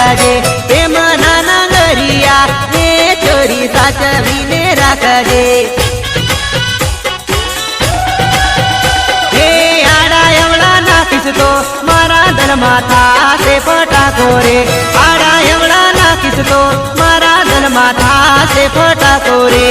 करजे प्रेम नाना गरिया हे छोरी साचवीने राखजे हे आड़ा एवड़ा नाखीश तो मारा दल माथा से फटाको रे आड़ा एवड़ा नाखीश तो मारा दल माथा से फटाको रे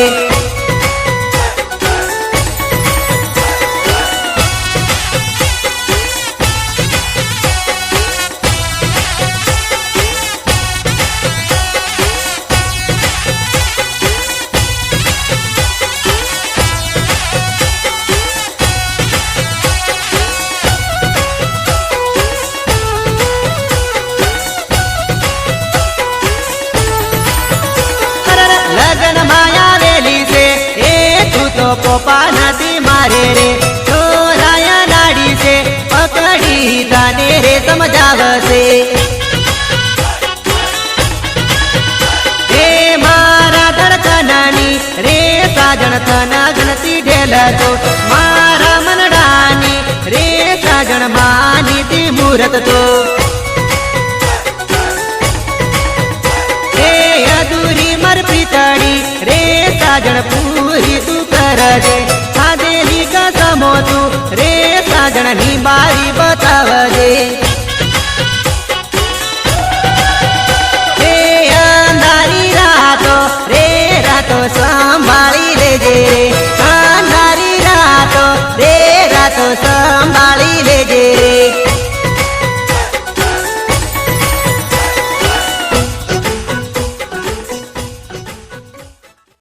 लगन माया वेली से ए तू तो पोपा नदी मारे रे छोराया नाड़ी से पकड़ी दाने रे समझाव से हे मारा धड़कनानी रे साजन तना गणती ढेल तो मारा मनडानी रे साजन मानी ती मूरत तो प्रीतड़ी रे साजन पूरी तू करजे सादेली कसमो तू रे साजन नी बारी बतावजे।